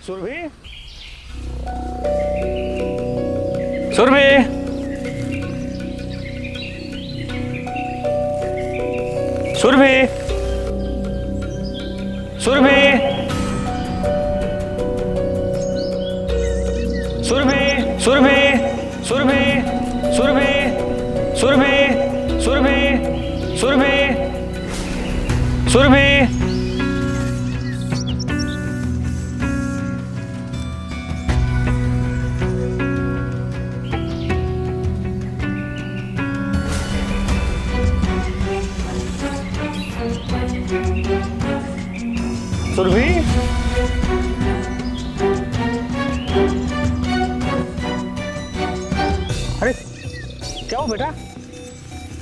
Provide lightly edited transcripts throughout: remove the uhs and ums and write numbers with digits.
सुरभि, सुरभि, सुरभि, सुरभि, सुरभि, सुरभि, सुरभि, सुरभि, सुरभि, सुरभि, सुरभि, सुरभि। सुरभि, अरे क्या हो बेटा?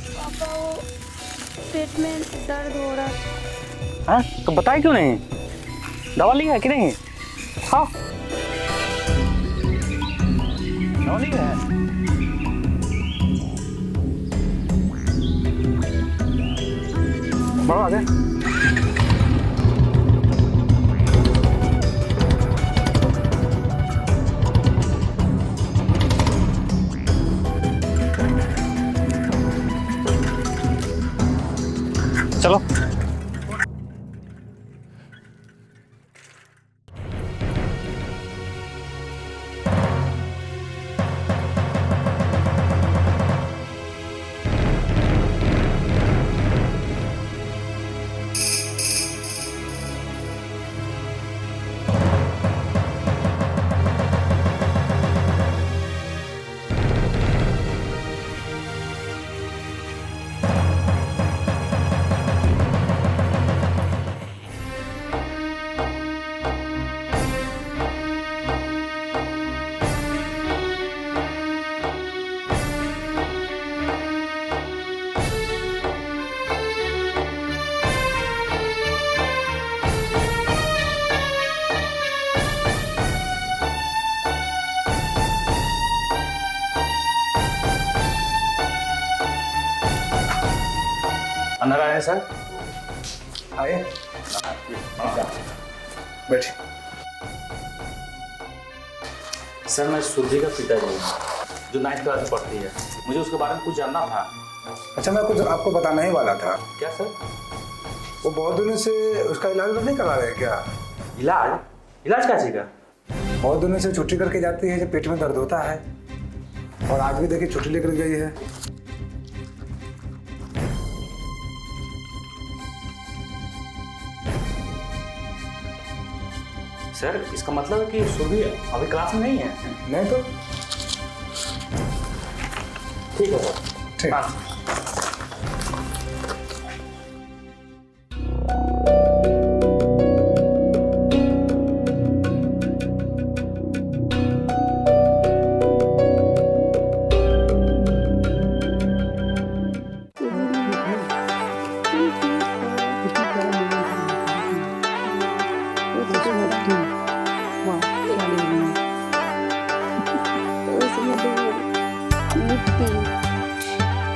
पापा वो पेट में दर्द हो रहा है। हाँ तो बताए क्यों नहीं? दवा ली है कि नहीं? हाँ दवा ली है। बढ़ो आगे। चलो अंदर आए सर। आए बैठिए। सर मैं सुरभि का पिताजी हूँ जो 9th क्लास में पढ़ती है। मुझे उसके बारे में कुछ जानना था। अच्छा, मैं कुछ आपको बताना ही वाला था। क्या सर? वो बहुत दिनों से उसका इलाज नहीं करा रहे क्या? इलाज? इलाज क्या चीज का? बहुत दिनों से छुट्टी करके जाती है जब पेट में दर्द होता है, और आज भी देखिए छुट्टी लेकर गई है। सर इसका मतलब है कि सुरभि अभी क्लास में नहीं है? नहीं तो ठीक है सर। ठीक। हाँ।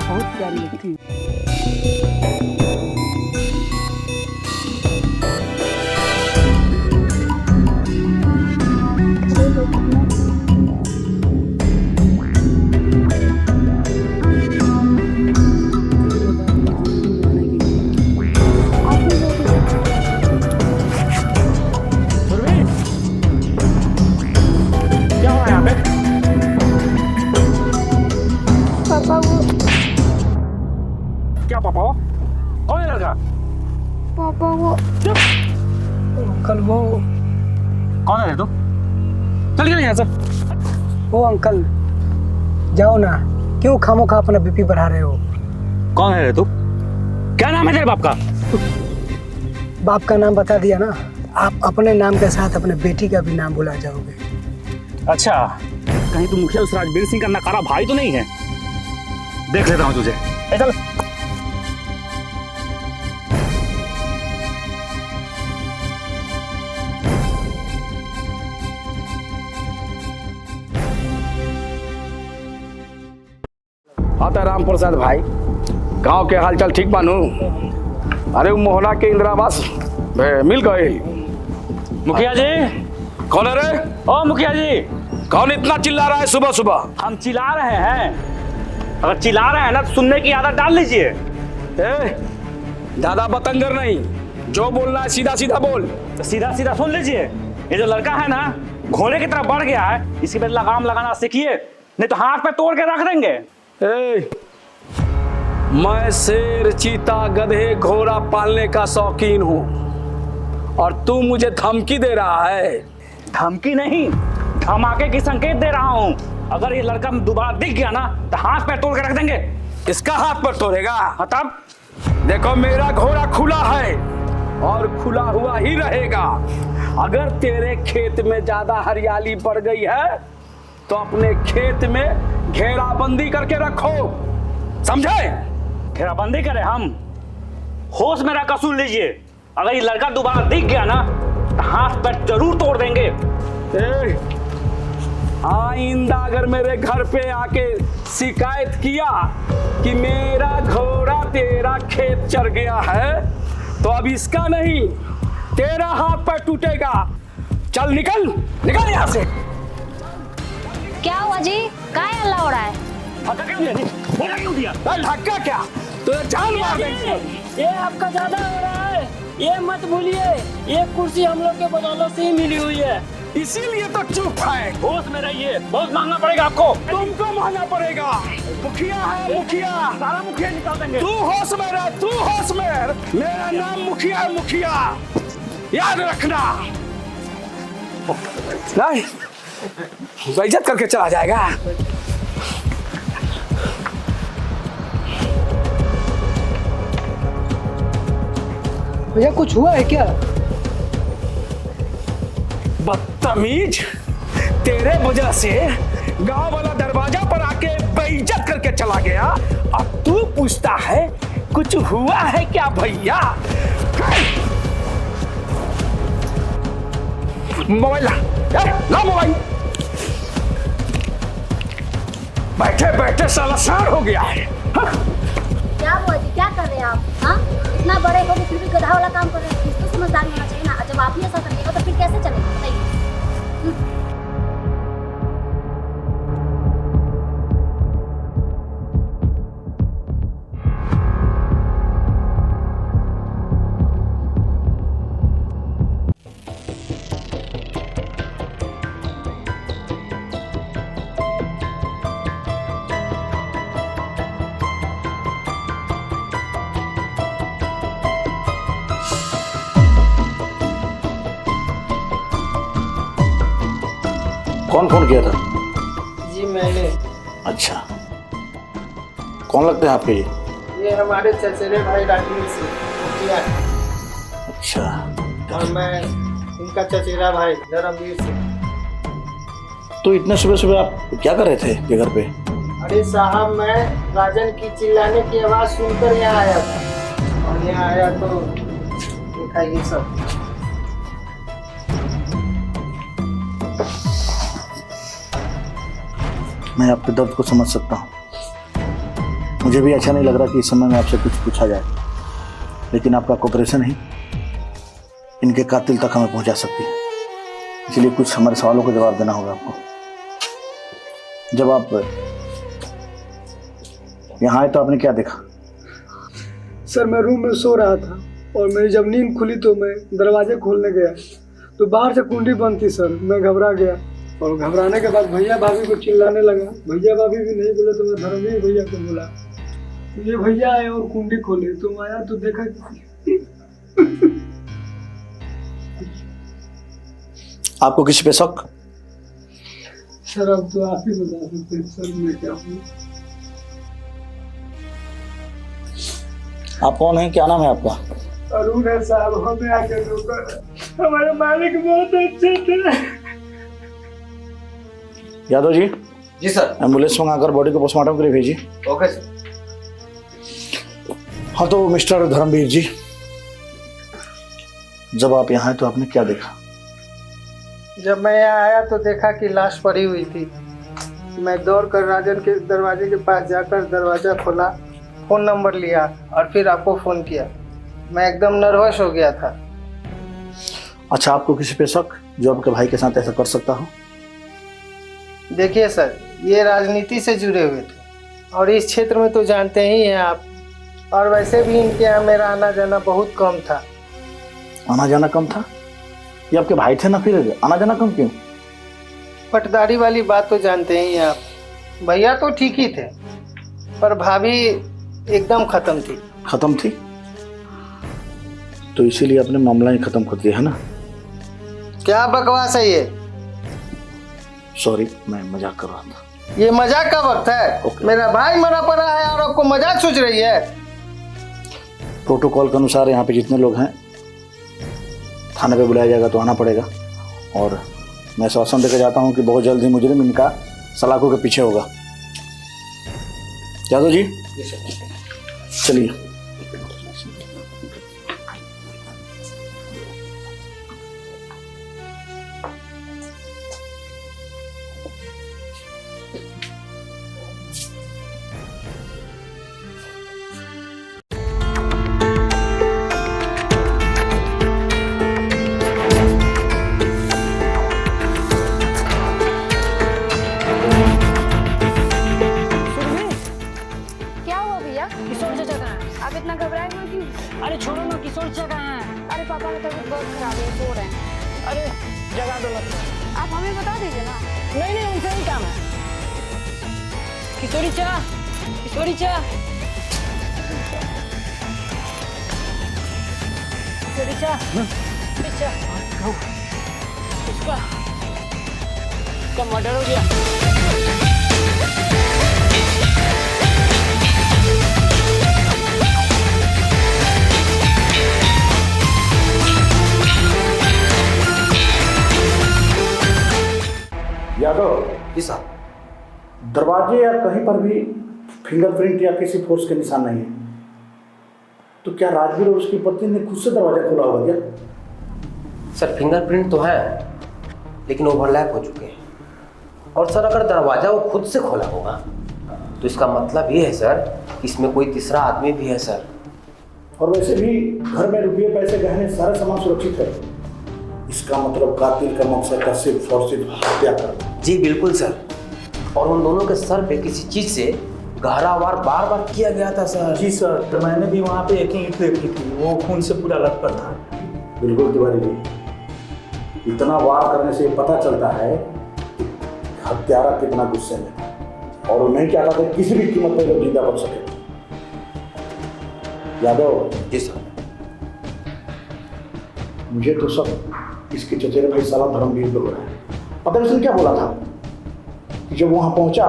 बहुत प्यारी लगती है। क्या हुआ यहाँ पे? पापा वो क्या पापा? कौन है लड़का? पापा वो अंकल वो कौन है तू? चल गया यहाँ से। अंकल जाओ ना, क्यों खामोखा अपना बीपी बढ़ा रहे हो? कौन है रे तू? क्या नाम है तेरे बाप का? बाप का नाम बता दिया ना, आप अपने नाम के साथ अपने बेटी का भी नाम भुला जाओगे। अच्छा, कहीं तू मुखिया उस राजवीर सिंह का नकारा भाई तो नहीं है? देख लेता हूँ तुझे। ए चल। आता राम प्रसाद भाई, गांव के हालचाल ठीक बानू? अरे वो मोहना के इंदिरा आवास मिल गए। मुखिया जी कौन है रे? ओ मुखिया जी, कौन इतना चिल्ला रहा है सुबह सुबह? हम चिल्ला रहे हैं। अगर चिल्ला रहे हैं ना तो सुनने की आदत डाल लीजिए। ए, ज्यादा बतंगर नहीं, जो बोलना है सीधा सीधा बोल। तो सीधा सीधा सुन लीजिए। ये जो लड़का है ना, घोड़े की तरह बढ़ गया है, इसी पे लगाम लगाना सीखिए, नहीं तो हाथ पे तोड़ के रख देंगे। ए, मैं शेर, चीता, गधे, घोड़ा पालने का शौकीन हूँ और तू मुझे धमकी दे रहा है। धमकी नहीं, धमाके की संकेत दे रहा हूँ। अगर ये लड़का दोबारा दिख गया ना तो हाथ पे तोड़ के रख देंगे। इसका हाथ पर तोड़ेगा? हाँ, तब देखो मेरा घोड़ा खुला है और खुला हुआ ही रहेगा। अगर तेरे खेत में ज्यादा हरियाली बढ़ गई है तो अपने खेत में घेराबंदी करके रखो, समझे? घेराबंदी करें हम? होश में रखकर सुन लीजिए, अगर ये लड़का दोबारा दिख गया ना तो हाथ पैर जरूर तोड़ देंगे। ए, आइंदा अगर मेरे घर पे आके शिकायत किया कि मेरा घोड़ा तेरा खेत चर गया है तो अब इसका नहीं तेरा हाथ पैर टूटेगा। चल निकल निकल यहाँ से। क्या हुआ जी? क्या हल्ला हो रहा है? धक्का क्यों दिया? धक्का क्यों दिया? धक्का क्या? तो जान मार देंगे। ये आपका ज्यादा हो रहा है, ये मत भूलिए, ये कुर्सी हम लोग के बदौलत से ही मिली हुई है। इसीलिए तो चुप है। होश में रहिए, बहुत महंगा पड़ेगा आपको। तुमको महंगा पड़ेगा। मुखिया है मुखिया, सारा मुखिया निकाल देंगे। तू होश में रह, तू होश में रह। मेरा नाम मुखिया है, मुखिया, याद रखना। नहीं, बेइज्जत करके चला जाएगा। भैया कुछ हुआ है क्या? बदतमीज, तेरे वजह से गांव वाला दरवाजा पर आके बेइज्जत करके चला गया। अब तू पूछता है कुछ हुआ है क्या भैया? मोबाइल ला, ला मोबाइल। बैठे बैठे साला सार हो गया है। हाँ? क्या हुआ जी? क्या कर रहे हैं आप? हाँ, इतना बड़े हो गए फिर भी गधा वाला काम कर रहे हैं। कुछ तो समझदारी होना चाहिए ना। जब आप ही ऐसा करिएगा तो फिर कैसे चलेगा बताइए? कौन फोन किया था? जी मैंने। अच्छा, कौन लगते हैं आपके ये हमारे चचेरे भाई राजवीर से मुखिया है। अच्छा, और मैं इनका चचेरा भाई धर्मवीर से। तो इतने सुबह सुबह आप क्या कर रहे थे ये घर पे? अरे साहब, मैं राजन की चिल्लाने की आवाज सुनकर यहाँ आया था और यहाँ आया तो देखा ये सब। मैं आपके दर्द को समझ सकता हूँ। मुझे भी अच्छा नहीं लग रहा कि इस समय में आपसे कुछ पूछा जाए, लेकिन आपका कोऑपरेशन ही इनके कातिल तक हमें पहुंचा सकती है। इसलिए कुछ हमारे सवालों का जवाब देना होगा आपको। जब आप यहाँ आए तो आपने क्या देखा? सर मैं रूम में सो रहा था और मेरी जब नींद खुली तो मैं दरवाजे खोलने गया तो बाहर से कुंडी बंद थी। सर मैं घबरा गया और घबराने के बाद भैया भाभी को चिल्लाने लगा। भैया भाभी भी नहीं बोले तो मैं धर्मवीर भैया को बोला। तो ये भैया आए और कुंडी खोले तो आया तो देखा आपको किसी पे शक? सर अब तो आप ही बता सकते हैं सर मैं क्या हूँ। आप कौन हैं, क्या नाम है आपका? अरुण है साहब, हमें आके रोका। हमारे मालिक बहुत अच्छे थे। यादव जी, जी सर। एम्बुलेंस मंगाकर बॉडी को पोस्टमार्टम के लिए भेजिए। Okay sir. हाँ तो मिस्टर धर्मवीर जी, जब आप यहाँ आए तो आपने क्या देखा? जब मैं यहाँ आया तो देखा कि लाश पड़ी हुई थी। मैं दौड़कर राजन के दरवाजे के पास जाकर दरवाज़ा खोला, फ़ोन नंबर लिया और फिर आपको फ़ोन किया। मैं एकदम नर्वस हो गया था। अच्छा, आपको किसी पे शक? जो आपके भाई के साथ ऐसा कर सकता हूँ? देखिए सर, ये राजनीति से जुड़े हुए थे और इस क्षेत्र में तो जानते ही हैं आप, और वैसे भी इनके यहाँ मेरा आना जाना बहुत कम था। आना जाना कम था? ये आपके भाई थे ना, फिर आना जाना कम क्यों? पटदारी वाली बात तो जानते ही हैं आप। भैया तो ठीक ही थे पर भाभी एकदम खत्म थी। खत्म थी तो इसीलिए अपने मामला ही खत्म कर दिया है ना? क्या बकवास है ये? सॉरी, मैं मजाक कर रहा था। ये मजाक का वक्त है? ओके। मेरा भाई मरा पड़ा है और आपको मजाक सोच रही है? प्रोटोकॉल के अनुसार यहाँ पे जितने लोग हैं थाने पे बुलाया जाएगा तो आना पड़ेगा, और मैं आश्वासन देकर जाता हूँ कि बहुत जल्द ही मुजरिम इनका सलाखों के पीछे होगा। यादव जी चलिए। क्या हुआ भैया? किशोर चाचा कहाँ हैं? आप इतना घबराए हुए क्यों? अरे छोड़ो ना, किशोर चाचा कहाँ हैं? अरे पापा की तबीयत बहुत खराब है, सो रहे हैं। अरे जगा दो मत। आप हमें बता दीजिए ना। नहीं नहीं, उनसे ही काम है। किशोरी चा, किशोरी चा, किशोरी चा, इसका मर्डर हो गया। यादव जी साहब। दरवाजे या कहीं पर भी फिंगरप्रिंट या किसी फोर्स के निशान नहीं है, तो क्या राजवीर और उसकी पत्नी ने खुद से दरवाजा खोला होगा क्या? सर फिंगरप्रिंट तो है लेकिन ओवरलैप हो चुके हैं, और सर अगर दरवाजा वो खुद से खोला होगा तो इसका मतलब ये है सर कि इसमें कोई तीसरा आदमी भी है सर। और वैसे भी घर में रुपये पैसे गहने सारे सामान सुरक्षित है, इसका मतलब कातिल का मकसद था सिर्फ और सिर्फ हत्या करना। जी बिल्कुल सर, और उन दोनों के सर पे किसी चीज से गहरा वार बार बार किया गया था सर। जी सर, तो मैंने भी वहाँ पे एक ही ईंट देखी थी, वो खून से पूरा लटपट था। बिल्कुल तिवारी जी, इतना वार करने से पता चलता है कि हत्यारा कितना गुस्से में था और वो नहीं चाहता था किसी भी कीमत पर वो जिंदा बच सके। यादव जी सर। मुझे तो सब इसके चचेरे भाई साला धर्मवीर पे हो रहा है। पता नहीं उसने क्या बोला था कि जब वहां पहुंचा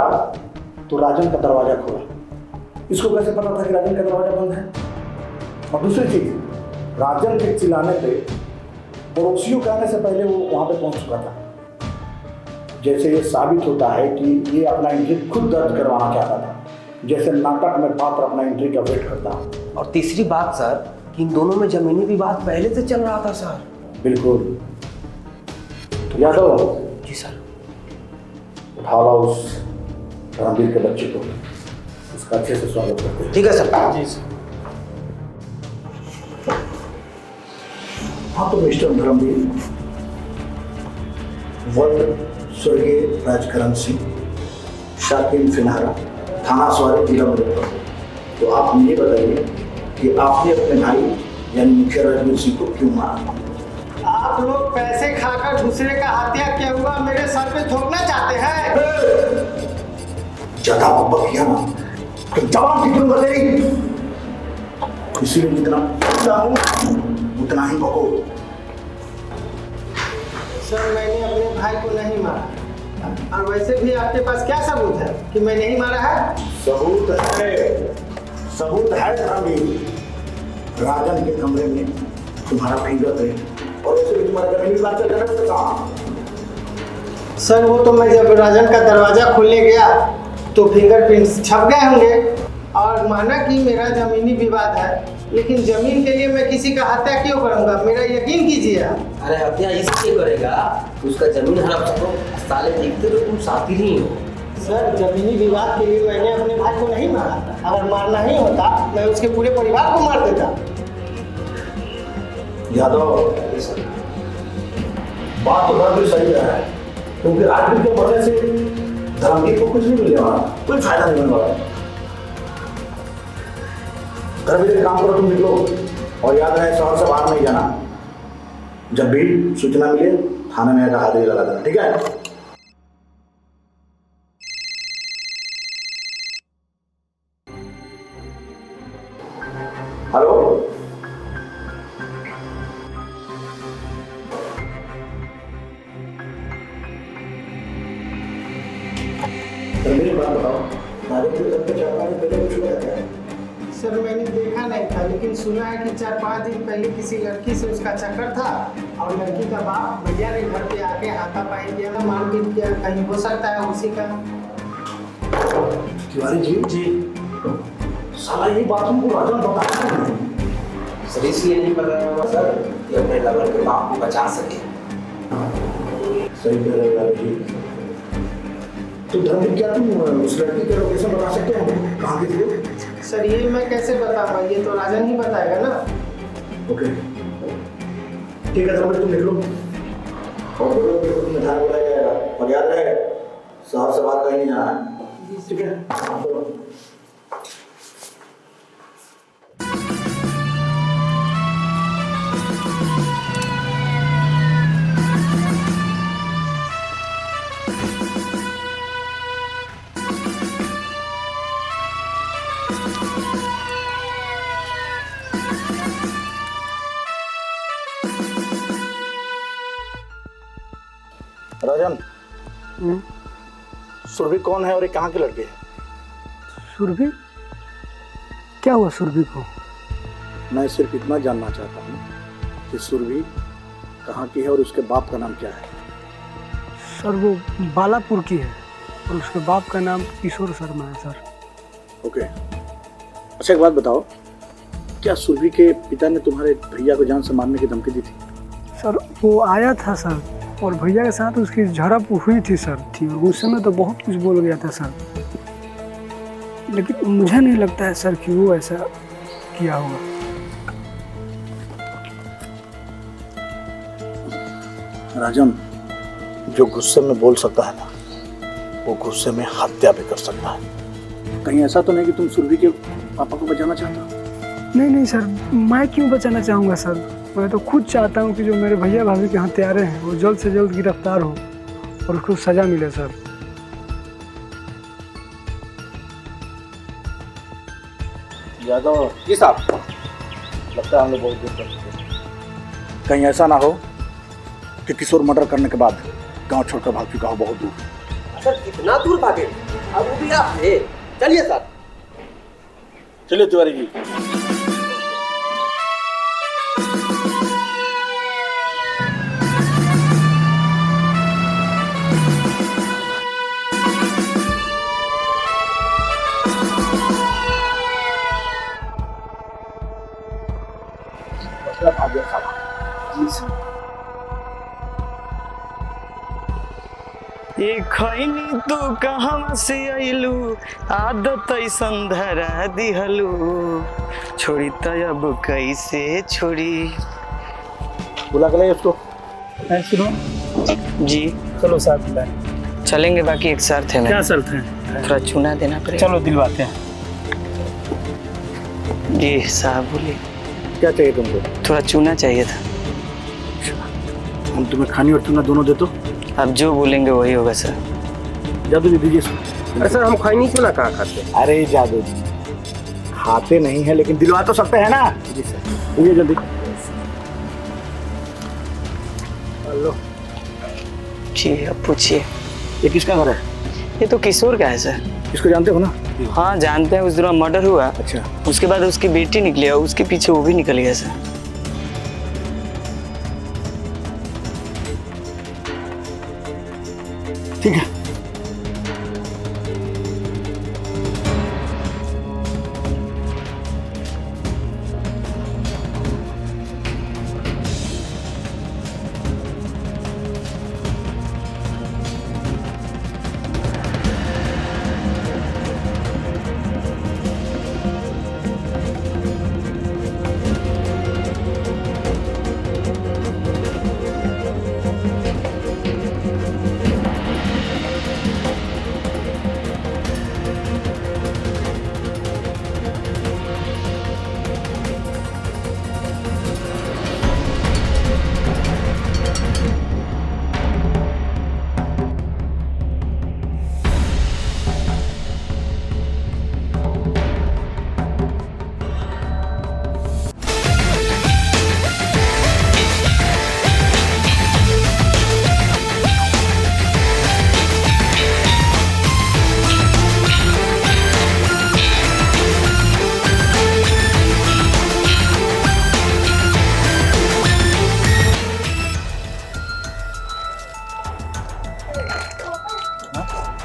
तो राजन का दरवाजा खोला। इसको कैसे पता था कि राजन का दरवाजा बंद है? और दूसरी चीज, राजन के चिल्लाने पे पड़ोसियों के आने से पहले वो वहां पे पहुंच चुका था। जैसे ये साबित होता है कि ये अपना एंट्री खुद दर्ज करवाना चाहता था, जैसे नाटक में पात्र अपना एंट्री का वेट करता है। और तीसरी बात सर कि इन दोनों में जमीनी विवाद पहले से चल रहा था सर। बिल्कुल। तो यादव जी सर। उठा ला उस धर्मवीर के बच्चे को, उसका अच्छे से स्वागत करते हैं। ठीक है सर। जी सर। हाँ तो मिस्टर धर्मवीर, वर्ल्ड स्वर्गीय राजकरण सिंह, शाकिन फिनहारा, थाना सवारी जिला मुजफ्फरपुर। तो आप मुझे बताइए कि आपने अपने भाई यानी मुखिया राजवीर सिंह को क्यों मारा? आप लोग पैसे खाकर दूसरे का हत्या किया हुआ मेरे सर पे थोपना चाहते हैं? ज्यादा बक किया ना तो जवाब की तुम तेरी, इसीलिए जितना चाहूं उतना ही बको। सर मैंने अपने भाई को नहीं मारा, और वैसे भी आपके पास क्या सबूत है कि मैं नहीं मारा है? सबूत है, सबूत है धर्मवीर। राजन के कमरे में तुम्हारा फिंगरप्रिंट और उसे तुम्हारा जमीनी बात से करने से कहा। सर वो तो मैं जब राजन का दरवाजा खोलने गया तो फिंगरप्रिंट्स छप गए होंगे, और माना कि मेरा जमीनी विवाद है, लेकिन जमीन के लिए मैं किसी का हत्या क्यों करूंगा? मेरा यकीन कीजिए। अरे हत्या इसलिए करेगा उसका जमीन हड़प सको, साले दिखते तो तुम साथी ही हो। सर जमीनी विवाद के लिए मैंने अपने भाई को नहीं मारा, अगर मारना ही होता मैं उसके पूरे परिवार को मार देता। यादव, बात तो धर्मवीर सही रहा है, क्योंकि राजवीर के बढ़ने से धर्मवीर को कुछ नहीं मिलने वाला, कोई फायदा नहीं होने वाला। धर्मवीर एक काम करो, तुम निकलो और याद रहे शहर से बाहर नहीं जाना। जब भी सूचना मिले थाने में आकर हाजिरी लगा देना, ठीक है? हेलो, मेरी बात बताओ, सर मैंने देखा नहीं था, लेकिन सुना है कि 4-5 दिन पहले किसी लड़की से उसका चक्कर था और लड़की का बाप भैया के घर पे आके हाथापाई किया, मारपीट किया। कहीं हो सकता है उसी का। तिवारी जी जी, साला ये बात हमको राजन बताया सर इसलिए नहीं कर रहा होगा सर कि अपने लवर के बाप को बचा सके। सही कह रहे हो जी। तो धर्मवीर, क्या तुम उस लड़की के लोकेशन बता सकते हो कहाँ की थी? सर ये मैं कैसे बताऊंगा, ये तो राजन ही बताएगा ना। ओके ठीक है धर्मवीर, तुम निकलो और बोलो कि तुम्हें थाने बुलाया जाएगा, और याद रहे शहर से बाहर कहीं नहीं जाना है, ठीक है? चलो। राजन, सुरभि कौन है और ये कहाँ के लड़के हैं? सुरभि? क्या हुआ सुरभि को? मैं सिर्फ इतना जानना चाहता हूँ कि सुरभि कहाँ की है और उसके बाप का नाम क्या है? सर वो बालापुर की है और उसके बाप का नाम किशोर शर्मा है सर। ओके, अच्छा एक बात बताओ, क्या सुरभि के पिता ने तुम्हारे भैया को जान से मारने की धमकी दी थी? सर वो आया था सर, और भैया के साथ उसकी झड़प हुई थी सर थी, और उस समय तो बहुत कुछ बोल गया था सर, लेकिन मुझे नहीं लगता है सर कि वो ऐसा किया होगा। राजन, जो गुस्से में बोल सकता है ना, वो गुस्से में हत्या भी कर सकता है। कहीं ऐसा तो नहीं कि तुम सुरभि के पापा को बचाना चाहते हो? नहीं नहीं सर, मैं क्यों बचाना चाहूँगा सर, मैं तो खुद चाहता हूँ कि जो मेरे भैया भाभी के हत्यारे हैं वो जल्द से जल्द गिरफ्तार हो और उसको सजा मिले सर। यादव जी साहब, लगता है हम लोग बहुत दूर कर चुके हैं। कहीं ऐसा ना हो कि किशोर मर्डर करने के बाद गांव छोड़कर भाग चुका हो बहुत दूर। सर कितना दूर भागे, अब वो भी आप है। चलिए सर। चलिए तिवारी जी। ये खैनी तू कहाँ से आइलू, आदत ऐसन धरा दिहलू, छोड़ी तो अब कैसे छोड़ी। बुला के लाइए उसको। जी चलो साथ में चलेंगे, बाकी एक शर्त है। क्या शर्त है? थोड़ा चूना देना पड़ेगा। चलो दिलवाते हैं। जी साहब बोलिए। क्या चाहिए तुमको? थोड़ा चूना चाहिए था। हम तुम्हें खानी और चूना दोनों दे दो। आप जो बोलेंगे वही होगा सर। जादू जी दीजिए। अरे सर हम खैनी चूना कहाँ खाते हैं? अरे जादू जी खाते नहीं है, लेकिन दिलवा तो सकते हैं ना। जी सर, ये जल्दी। हेलो जी अब पूछिए। ये किसका घर है? ये तो किशोर का है सर। इसको जानते हो ना? हाँ जानते हैं, उस दिन मर्डर हुआ। अच्छा, उसके बाद उसकी बेटी निकली और उसके पीछे वो भी निकल गया सर। ठीक है।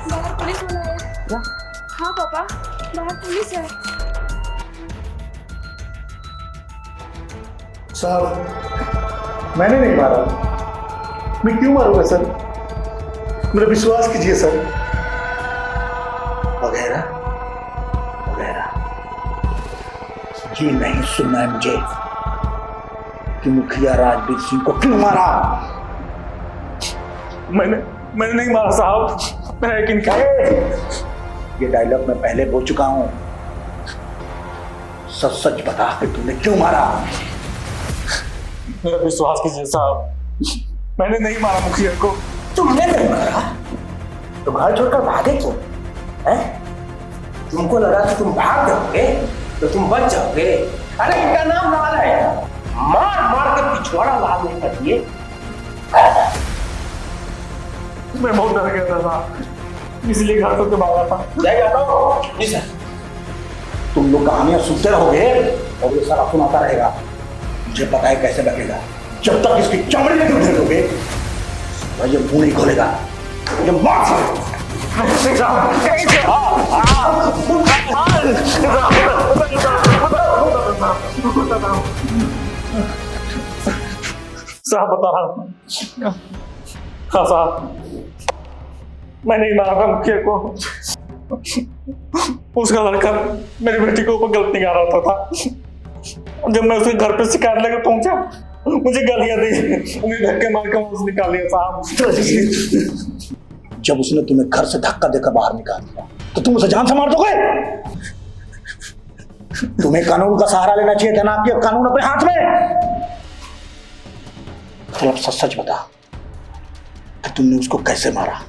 बाहर पुलिस वाला है। क्या? हाँ पापा, बाहर पुलिस है। साहब मैंने नहीं मारा, मैं क्यों मारूंगा सर? मेरा विश्वास कीजिए सर। वगैरह वगैरह ये नहीं सुनना है मुझे कि मुखिया राजवीर सिंह को क्यों मारा। मैंने नहीं मारा साहब, मैं यकीन ये डायलॉग मैं पहले बोल चुका हूं। सच सच बता कि तूने क्यों मारा। मेरा विश्वास कीजिए साहब, मैंने नहीं मारा मुखिया को। तुमने नहीं मारा तो घर छोड़कर भागे क्यों? हैं? तुमको लगा कि तुम भाग जाओगे तो तुम बच जाओगे। अरे इनका नाम लाल है, मार मार के पिछवाड़ा लाल नहीं कर दिए। मैं बहुत डर गया था साहब, इसलिए घर छोड़ के भागा था। जय यादव जी सर। तुम लोग कहानियां सुनते रहोगे और ये सारा सुनाता रहेगा। मुझे पता है कैसे लगेगा। जब तक इसकी चमड़ी नहीं उठेलोगे भाई ये मुंह नहीं खोलेगा। ये मार साहब बता रहा हूँ। हाँ साहब, मैं नहीं मारा था मुखिया को। उसका लड़का मेरी बेटी के ऊपर गलत निकाल रहा था। जब मैं उसके घर पे शिकायत लेकर पहुंचा, मुझे गालियां दी, मुझे धक्के मार कर उसने निकाल लिया साहब। जब उसने तुम्हें घर से धक्का देकर बाहर निकाल दिया तो तुम उसे जान से मार दोगे? तुम्हें कानून का सहारा लेना चाहिए था ना, आपके कानून अपने हाथ में। तो अब सच सच बता कि तुमने उसको कैसे मारा।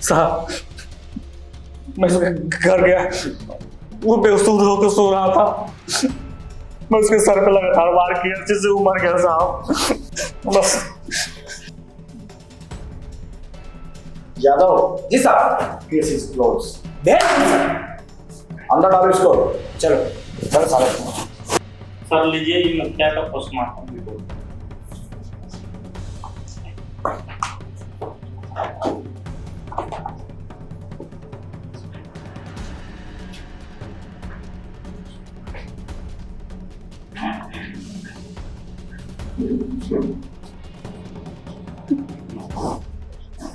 साहब मैं उसके घर गया, वो बेहोश होकर सो रहा था। मैं उसके सर पे लगातार वार किया जिससे वो मर गया साहब। बस। यादव जी साहब। Case is close. अंदर डालो इसको। चलो चल साले। सर लीजिए ये हत्या का पोस्टमार्टम रिपोर्ट।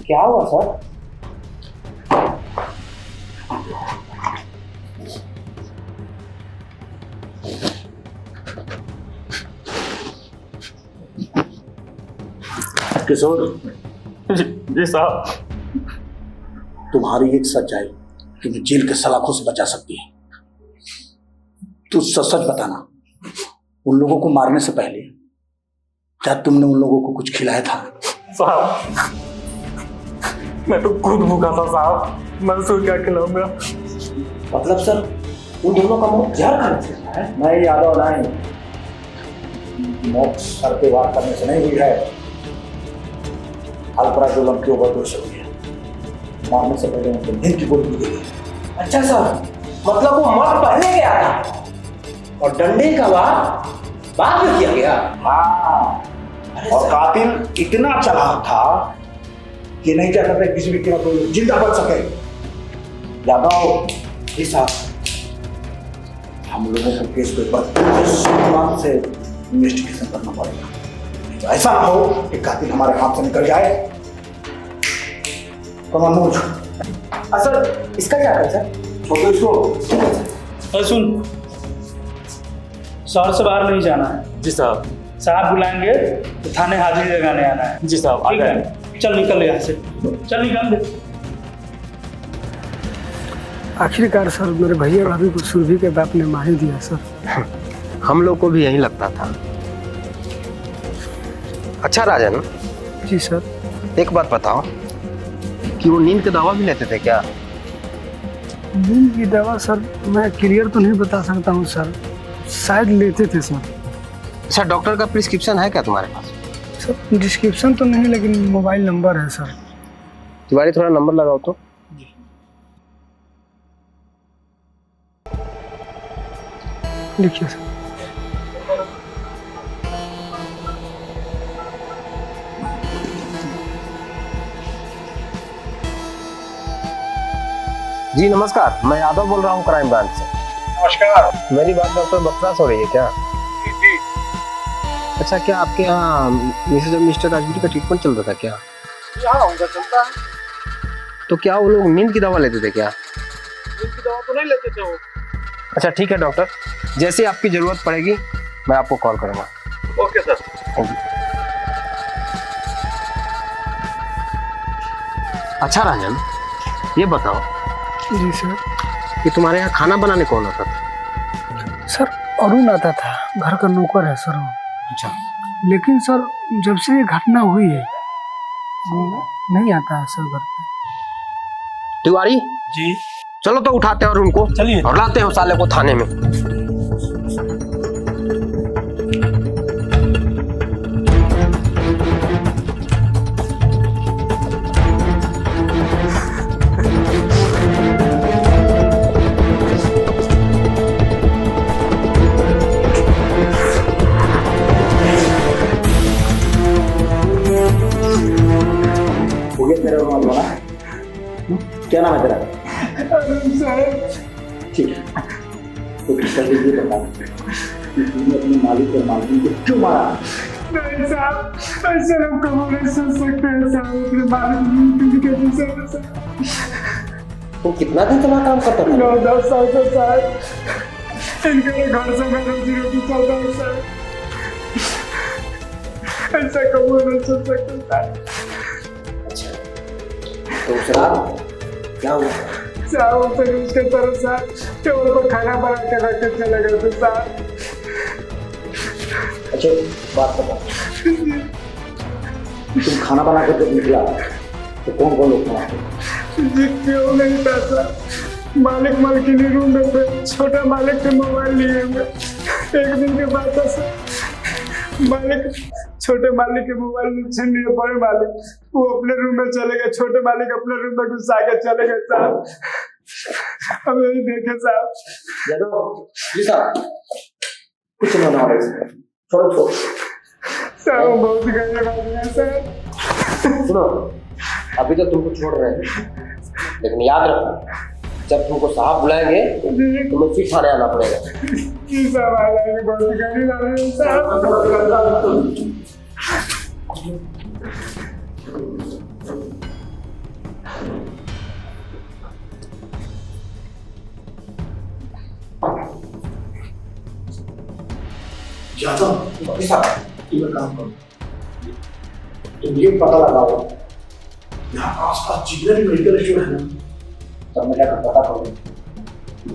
क्या हुआ सर? किशोर जी साहब। तुम्हारी एक सच्चाई तुम्हें जेल के सलाखों से बचा सकती है। तू सच सच बताना, उन लोगों को मारने से पहले क्या तुमने उन लोगों को कुछ खिलाया था? साहब मैं तो खुद भूखा था साहब, मैं उसको क्या खिलाऊंगा? मतलब सर उन दोनों का मौत जहर खाने से हुआ है? नहीं यादव नहीं, मौत सर पे वार करने से नहीं हुई है, अल्प्राजोलम की ओवरडोज से हुई है। मारने से पहले उनको नींद की गोली दी गई। अच्छा सर, मतलब वो मर पहले गया था और डंडे का वार बाद में किया गया? हाँ, और कातिल इतना चालाक था कि नहीं चाहता था किसी भी कीमत पर जिंदा बच सके। यादव जी साहब, हम लोगों को केस को एक बार से इन्वेस्टिगेशन करना पड़ेगा। तो ऐसा ना हो कि कातिल हमारे हाथ से निकल जाए। मनोज सर इसका क्या है सर? छोड़ो इसको। सुन, शहर से बाहर नहीं जाना है। जी साहब। साहब बुलाएंगे तो थाने हाजिरी लगाने आना है। जी साहब। ठीक है, चल निकल यहाँ से, चल निकल दे। आखिरकार सर मेरे भैया भाभी को सुरभि के बाप ने मार ही दिया सर। हम लोग को भी यही लगता था। अच्छा राजन जी सर। एक बात बताओ कि वो नींद की दवा भी लेते थे क्या? नींद की दवा सर मैं क्लियर तो नहीं बता सकता हूँ सर, शायद लेते थे सर। अच्छा डॉक्टर का प्रिस्क्रिप्शन है क्या तुम्हारे पास? सर डिस्क्रिप्शन तो नहीं लेकिन मोबाइल नंबर है सर। तुम्हारी थोड़ा नंबर लगाओ तो। लिखिए सर। जी नमस्कार, मैं यादव बोल रहा हूँ क्राइम ब्रांच से। नमस्कार। मेरी बात डॉक्टर बत्रा से हो रही है क्या? जी। अच्छा, क्या आपके यहाँ मिसेज और मिस्टर राजवीर का ट्रीटमेंट चल रहा था क्या? हाँ, उनका चलता है। तो क्या वो लोग नींद की दवा लेते थे क्या? नींद की दवा तो नहीं लेते थे वो। अच्छा ठीक है डॉक्टर, जैसे आपकी जरूरत पड़ेगी मैं आपको कॉल करूँगा। Okay sir. Thank you. अच्छा राजन, ये बताओ जी सर। कि तुम्हारे यहाँ खाना बनाने कौन आता था? सर अरुण आता था, घर का नौकर है सर वो। अच्छा। लेकिन सर जब से ये घटना हुई है वो नहीं आता है सर घर पे। तिवारी जी। चलो तो उठाते हैं और उनको चलिए और लाते हैं उस साले को थाने में। क्या नाम है तेरा? ठीक है, तो पहले ये बता कि तूने अपने मालिक और मालकिन को क्यों मारा? नहीं साहब, ऐसे हम कभी नहीं सोच सकते हैं साहब, अपने मालिक के पीछे। वो कितना दिन तक काम करता था? 9-10 साल से साहब, इनके घर से मैं रोजी रोटी चलता हूँ साहब। ऐसा कभी नहीं सोच सकते साहब। तो शराब क्या हुआ? साहब फिर उसके तरफ साहब टेबल पर खाना बना के रख के चले गए थे साहब। अच्छा बात बता, तुम खाना बना कर जब निकला तो कौन कौन लोग थे? जी क्यों नहीं था सर, मालिक मालकिनी रूम में थे, छोटा मालिक के मोबाइल लिए हुए। एक दिन के बाद था सर, मालिक छोटे मालिक के मोबाइल छीन लिए बड़े मालिक, वो अपने रूम में चले गए, छोटे मालिक अपने रूम में घुसा के चले गए साहब। हम यही देखे साहब। जी साहब, कुछ नहीं होने वाला है, छोड़ो छोड़ो। साहब बहुत गरीब आदमी है सर। सुनो, अभी तो तुमको छोड़ रहे हैं, लेकिन याद रखना जब तुमको साहब बुलाएंगे तुम्हें फिर थाने आना पड़ेगा। जी साहब, आ जाएंगे, बहुत गरीब आदमी है साहब। यादव, तुम एक काम करो, तुम ये पता लगाओ यहाँ आसपास जितने भी मेडिकल स्टोर है ना, सब में जाकर पता करो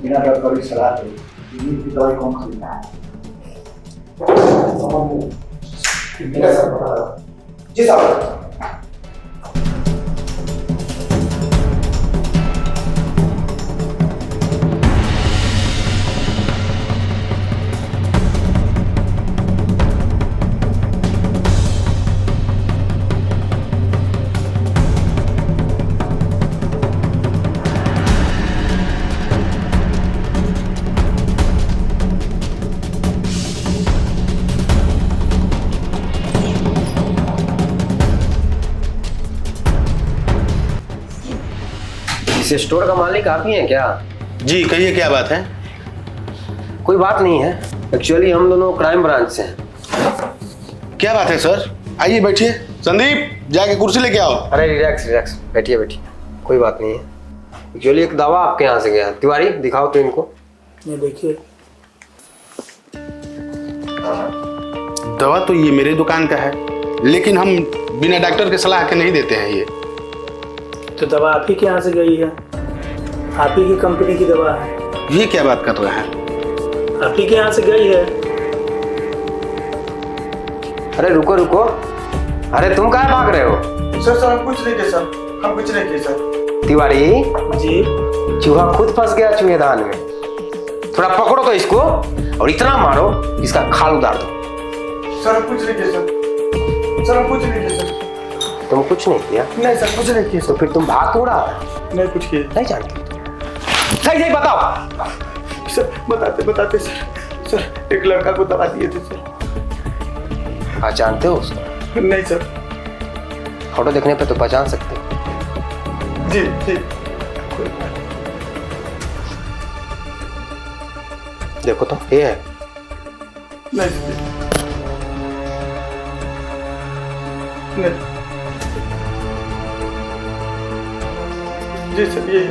बिना डॉक्टर की सलाह के नींद की दवाई कौन खरीदना है। मेरा सब पता लगा। जी साहब। इस स्टोर का मालिक आप ही हैं क्या? जी कहिए, क्या बात है? कोई बात नहीं है, एक्चुअली हम दोनों क्राइम ब्रांच से हैं। क्या बात है सर? आइए बैठिए। संदीप जाके कुर्सी लेके आओ। अरे रिलैक्स रिलैक्स, बैठिए बैठिए, कोई बात नहीं है। एक्चुअली एक दवा आपके यहाँ से गया। तिवारी दिखाओ तो इनको। ये देखिए, दवा तो ये मेरे दुकान का है, लेकिन हम बिना डॉक्टर के सलाह के नहीं देते हैं ये। तो दवा आप ही के यहाँ से गई है, आप ही की कंपनी की दवा है। ये क्या बात कर रहे हैं? आप ही के यहाँ से गई है। अरे रुको रुको, अरे तुम कहाँ भाग रहे हो? सर हम कुछ नहीं किए सर, हम कुछ नहीं किए सर। तिवारी जी, चूहा खुद फंस गया चूहेदान में। थोड़ा पकड़ो तो इसको और इतना मारो इसका खाल उतार दो। सर हम कुछ नहीं किए सर, हम कुछ नहीं किए सर। तुम कुछ नहीं किया? नहीं सर, कुछ नहीं किए। तो फिर तुम भाग क्यों रहा था? नहीं कुछ किए। नहीं जानते? सही सही बताओ। सर बताते सर एक लड़का को दवा दिए थे सर। हाँ जानते हो उसको? नहीं सर। फोटो देखने पे तो पहचान सकते हो। जी जी। देखो तो ये है। जी सर यही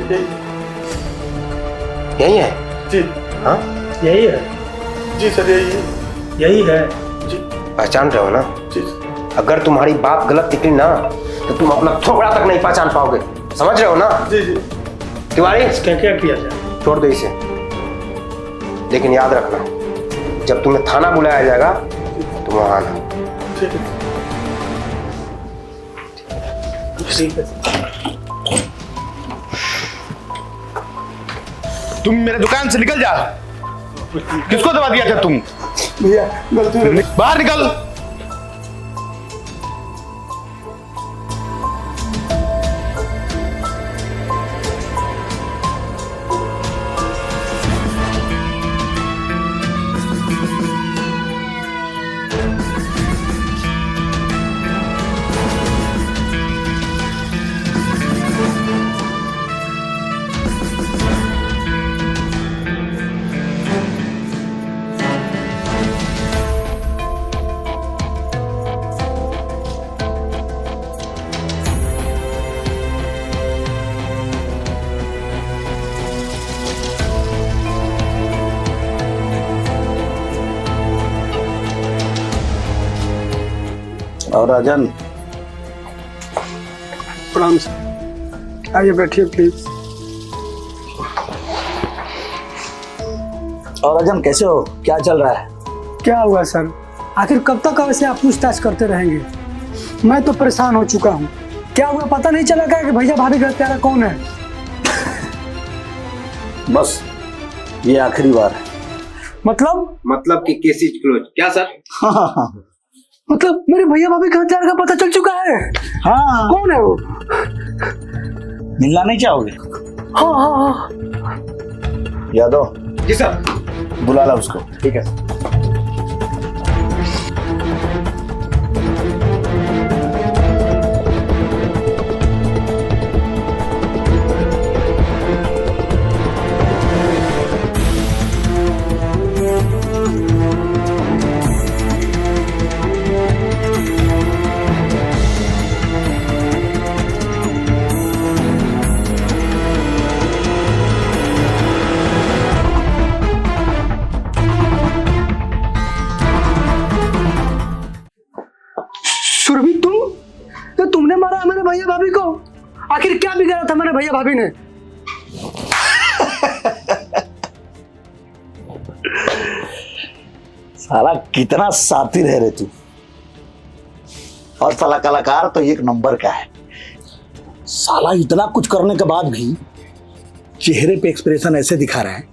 यही है। जी हाँ यही है। जी सर यही है। जी पहचान रहे हो ना? जी। अगर तुम्हारी बात गलत निकली ना तो तुम अपना थोबड़ा तक नहीं पहचान पाओगे, समझ रहे हो ना? जी जी। तिवारी क्या क्या किया जाए? छोड़ दो इसे, लेकिन याद रखना जब तुम्हें थाना बुलाया जाएगा तुम वहां आना। ठीक है। ठीक है। तुम मेरे दुकान से निकल जा। किसको दबा दिया था तुम? भैया गलती हो गई। बाहर निकल। और राजन, प्रणाम सर। आइए बैठिए प्लीज। और राजन कैसे हो? क्या चल रहा है? क्या हुआ सर? आखिर कब तक ऐसे आप पूछताछ करते रहेंगे? मैं तो परेशान हो चुका हूँ। क्या हुआ पता नहीं चला क्या कि भैया भाभी का हत्यारा कौन है? बस ये आखिरी बार है। मतलब कि केस इज क्लोज। क्या सर? हाँ। मतलब मेरे भैया भाभी का हत्यारा का पता चल चुका है? हाँ। कौन है वो? मिलना नहीं चाहोगे? हाँ हाँ हाँ। यादव। जी सर। बुला ला उसको। ठीक है। सुरभि तुमने मारा है मेरे भैया भाभी को? आखिर क्या बिगाड़ा था मेरे भैया भाभी ने? साला कितना साथी रह रहे तू। और साला कलाकार तो एक नंबर का है। साला इतना कुछ करने के बाद भी चेहरे पे एक्सप्रेशन ऐसे दिखा रहा है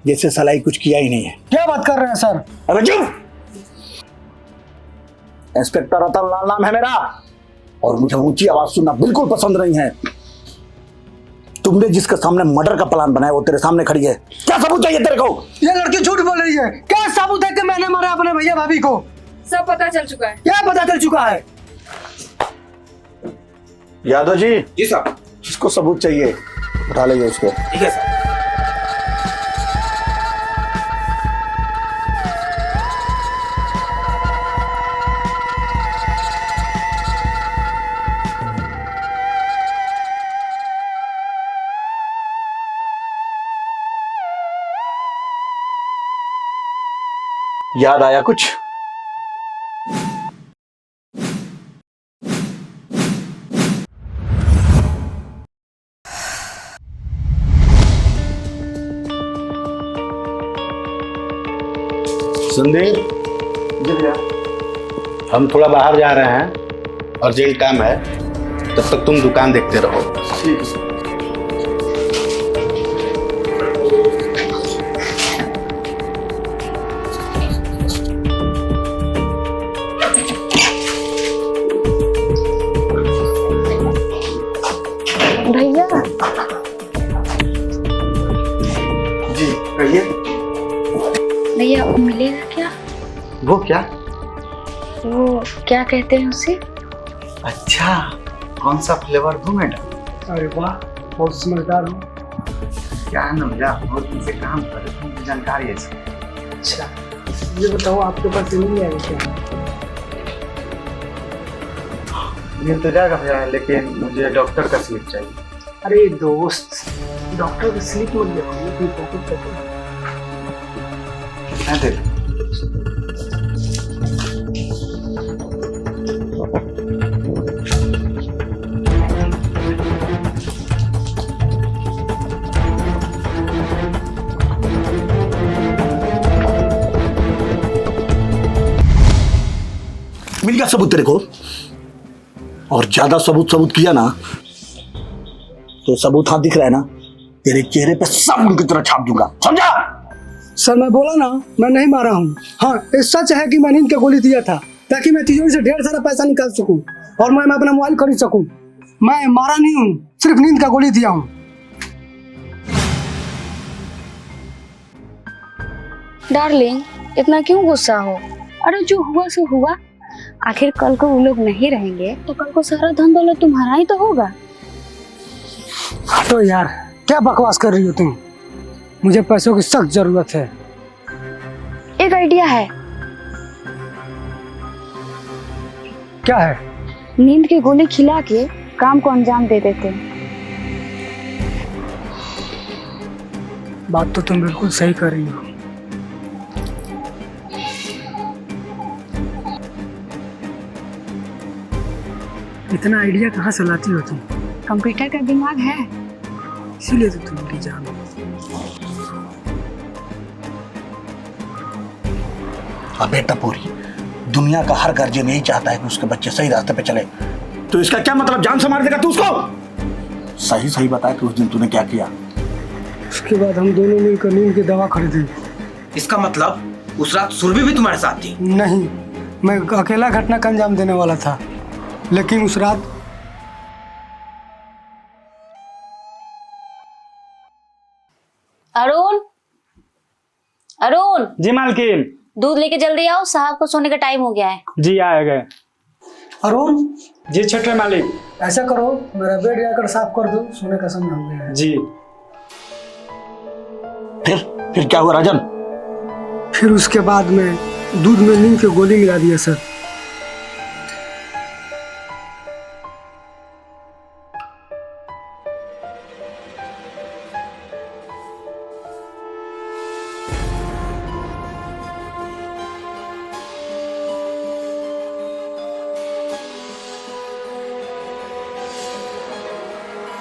जैसे साला ही कुछ किया ही नहीं है। क्या बात कर रहे हैं सर? अरे चुप! इंस्पेक्टर रतन लाल नाम है मेरा और मुझे ऊंची आवाज सुनना बिल्कुल पसंद नहीं है। तुमने जिसके सामने मर्डर का प्लान बनाया वो तेरे सामने खड़ी है। क्या सबूत चाहिए तेरे को? ये लड़की झूठ बोल रही है। क्या सबूत है कि मैंने मारा अपने भैया भाभी को? सब पता चल चुका है। क्या पता चल चुका है? यादव जी। जी सर। इसको सबूत चाहिए, उठा लीजिए उसको। ठीक है सर। याद आया कुछ? संदीप जी भैया। हम थोड़ा बाहर जा रहे हैं, अर्जेंट काम है, तब तक तुम दुकान देखते रहो। ठीक है। भैया जी कहिए। भैया वो मिलेगा क्या? वो क्या? वो क्या कहते हैं उसे? अच्छा, कौन सा फ्लेवर दूं मैडम? अरे वाह, बहुत समझदार हो। क्या है ना भैया, बहुत दिन से काम कर रहे थे, मुझे जानकारी है इसकी। अच्छा, ये बताओ आपके पास नींद नहीं आई क्या? नींद तो जाएगा भैया, लेकिन मुझे डॉक्टर का स्लिप चाहिए। अरे दोस्त, डॉक्टर की स्लिप मत देखो, ये पॉकेट पे हाँ देख। मिल गया सबूत तेरे को, और ज्यादा सबूत किया ना तो सबूत हाथ दिख रहा है ना, तेरे चेहरे पे सब उनकी तरह छाप दूंगा, समझा? सर मैं बोला ना, मैं नहीं मारा हूँ। हाँ, ये सच है कि मैं नींद का गोली दिया था ताकि मैं तिजोरी से ढेर सारा पैसा निकाल सकूं और मैं अपना मोबाइल खरीद सकूं। मैं मारा नहीं हूँ, सिर्फ नींद का गोली दिया हूँ। डार्लिंग, इतना क्यों गुस्सा हो? अरे जो हुआ सो हुआ। आखिर कल को वो लोग नहीं रहेंगे तो कल को सारा धन दौलत तुम्हारा ही तो होगा। तो यार क्या बकवास कर रही हो तुम? मुझे पैसों की सख्त जरूरत है। एक आइडिया है। क्या है? नींद की गोली खिला के काम को अंजाम दे देते हैं। बात तो तुम बिल्कुल सही कर रही हो। इतना आइडिया कहाँ से लाती हो तुम? कंप्यूटर का दिमाग है, इसीलिए तो तुम मेरी जान हो। अबे टपोरी, दुनिया का हर गार्जियन यही चाहता है कि उसके बच्चे सही रास्ते पे चले, तो इसका क्या मतलब जान से मार देगा तू उसको? सही सही बता कि उस दिन तूने क्या किया। उसके बाद हम दोनों मिलकर नींद की दवा खरीदी। इसका मतलब उस रात सुरभि भी तुम्हारे साथ थी? नहीं, मैं अकेला घटना का अंजाम देने वाला था, लेकिन उस रात अरुण, अरुण जी मालकिन। दूध लेके जल्दी आओ, साहब को सोने का टाइम हो गया है। जी आ गए। अरुण जी छोटे मालिक। ऐसा करो, मेरा बेड जाकर साफ कर दो, सोने का समय हो गया है। जी। फिर क्या हुआ राजन? फिर उसके बाद में दूध में नींद की गोली मिला दिया सर।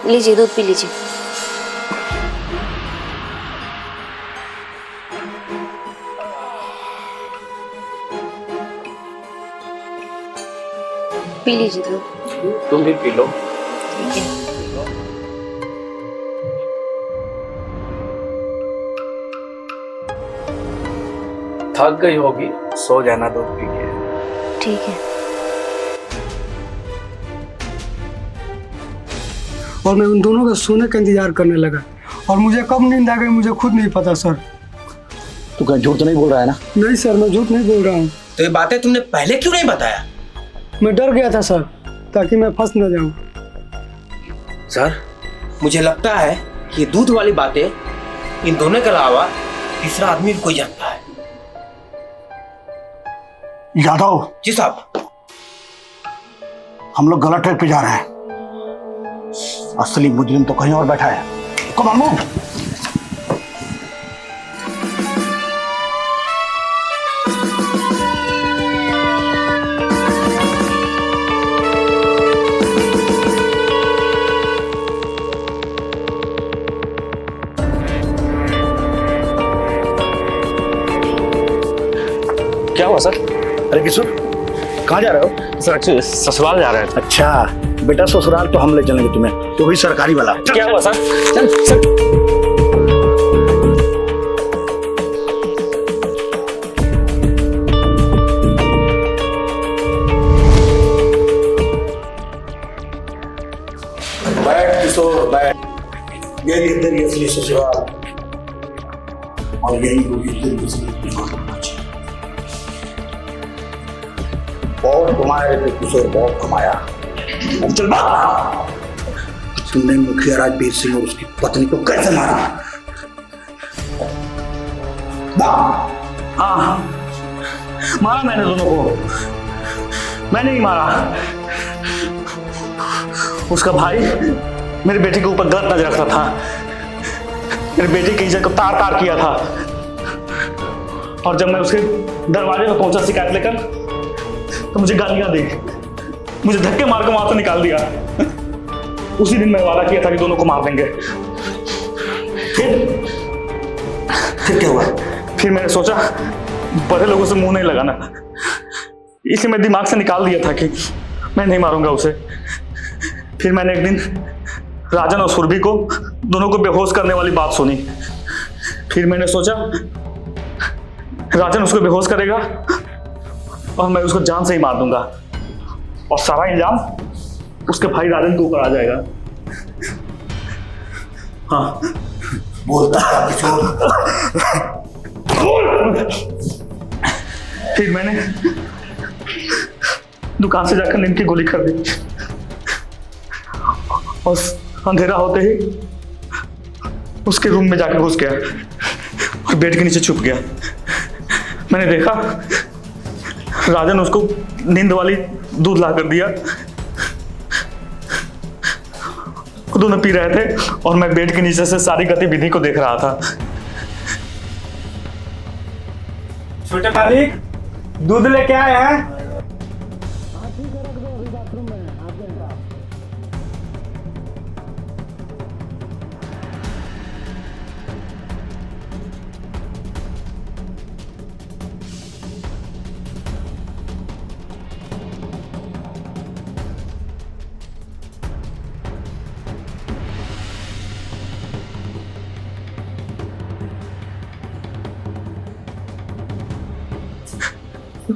लीजिए दूध पी लीजिए। पी लीजिए दूध। तुम भी पी लो। ठीक है। थक गई होगी, सो जाना दूध पी के। ठीक है। और मैं उन दोनों के सोने का इंतजार करने लगा, और मुझे कब नींद आ गई मुझे खुद नहीं पता सर। तू कहीं झूठ तो नहीं बोल रहा है ना? नहीं सर, मैं झूठ नहीं बोल रहा हूँ। तो ये बातें तुमने पहले क्यों नहीं बताया? मैं डर गया था सर, ताकि मैं फंस न जाऊं। सर, मुझे लगता है कि ये दूध वाली बातें इन दोनों के अलावा तीसरा आदमी भी कोई जानता है। यादव जी साहब। हम लोग गलत ट्रैक पे जा रहे हैं। असली मुजरिम तो कहीं और बैठा है। Come on move. क्या हुआ सर? अरे किशोर, कहाँ जा रहे हो? सर एक्चुअली ससुराल जा रहे थे। अच्छा बेटा, ससुराल तो हम ले चलेंगे तुम्हें, तो भी सरकारी वाला। क्या हुआ सर? चल सर। बैठ किशोर बैठ। यही तेरी असली ससुराल, और यही होगी तेरी असली मंच। बहुत कमाया रे किशोर, बहुत कमाया। अब चल बात। तुमने मुखिया राजवीर सिंह और उसकी पत्नी को कैसे मारा? हाँ, मारा मैंने दोनों को। मैंने ही मारा। उसका भाई मेरे बेटे के ऊपर गलत नजर रखता था, मेरे बेटे की इज्जत को तार तार किया था। और जब मैं उसके दरवाजे पर पहुंचा शिकायत लेकर, तो मुझे गालियां दी, मुझे धक्के मार कर वहां से निकाल दिया। उसी दिन मैं वादा किया था कि दोनों को मार देंगे। फिर क्या हुआ? फिर मैंने सोचा बड़े लोगों से मुंह नहीं लगाना, इसलिए मैं दिमाग से निकाल दिया था कि मैं नहीं मारूंगा उसे। फिर मैंने एक दिन राजन और सुरभि को दोनों को बेहोश करने वाली बात सुनी। फिर मैंने सोचा राजन उसको बेहोश करेगा और मैं उसको जान से ही मार दूंगा, और सारा इल्जाम उसके भाई राजन के ऊपर आ जाएगा। हाँ, बोलता है किशोर। फिर मैंने दुकान से जाकर नींद की गोली खरीदी और अंधेरा होते ही उसके रूम में जाकर घुस गया और बेड के नीचे छुप गया। मैंने देखा राजन उसको नींद वाली दूध ला कर दिया, वो दोनों पी रहे थे और मैं बेड के नीचे से सारी गतिविधि को देख रहा था। छोटे मालिक, दूध लेके आए हैं?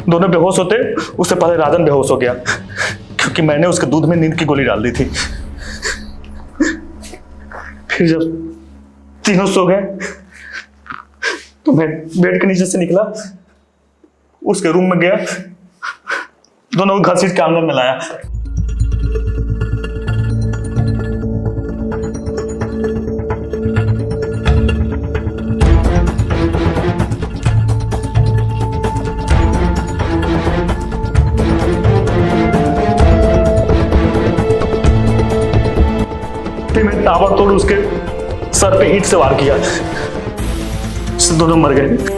दोनों बेहोश होते उससे पहले राजन बेहोश हो गया, क्योंकि मैंने उसके दूध में नींद की गोली डाल दी थी। फिर जब तीनों सो गए तो मैं बेड के नीचे से निकला, उसके रूम में गया, दोनों को घसीट के अंदर में लाया। मैं ताबड़तोड़ उसके सर पे ईंट से वार किया, इससे दोनों मर गए।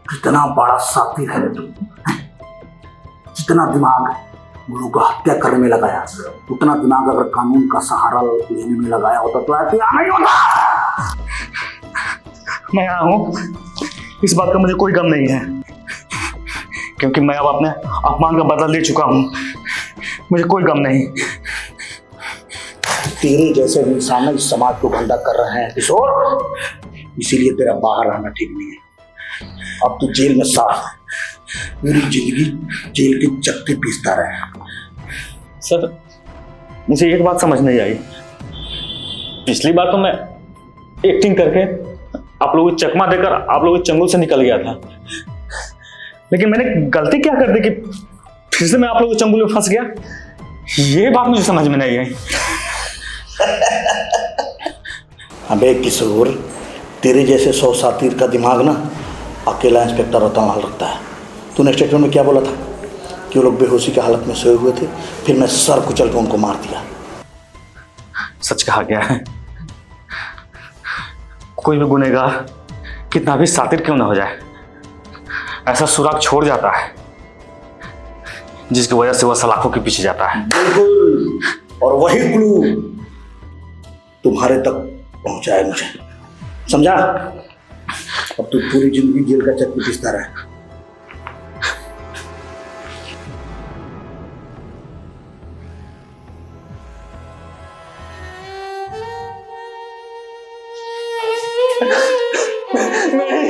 कितना बड़ा साथी है तुम, जितना दिमाग लोगों को हत्या करने में लगाया, उतना दिमाग अगर कानून का सहारा लेने में लगाया होता तो ऐसे नहीं होता। मैं यहाँ हूँ, इस बात का मुझे कोई गम नहीं है, क्योंकि मैं अब अपने अपमान का बदला ले चुका हूँ। मुझे कोई गम नहीं। तेरे जैसे इंसान इस समाज को गंदा कर रहे हैं किशोर, इसीलिए तेरा बाहर रहना ठीक नहीं है। अब तू जेल में साफ, पूरी जिंदगी जेल की चक्की पीसता रहे। सर, मुझे एक बात समझ नहीं आई। पिछली बार तो मैं एक्टिंग करके आप लोगों को चकमा देकर आप लोगों के चंगुल से निकल गया था, लेकिन मैंने गलती क्या कर दी कि फिर से मैं आप लोगों के चंगुल में फंस गया? ये बात मुझे समझ में नहीं आई। अबे किशोर, तेरे जैसे 100 साथी का दिमाग ना अकेला इंस्पेक्टर रतनलाल रखता है। तूने स्टेटमेंट में क्या बोला था कि वो लोग बेहोशी की हालत में सोए हुए थे, फिर मैं सर कुचल के उनको मार दिया। सच कहा गया है, कोई भी गुनहगार कितना भी सातिर क्यों ना हो जाए, ऐसा सुराग छोड़ जाता है जिसकी वजह से वह सलाखों के पीछे जाता है। बिल्कुल, और वही क्लू तुम्हारे तक पहुंचाए मुझे, समझा? अब तू पूरी जिंदगी जेल का चक्की पीसता रहे। नहीं।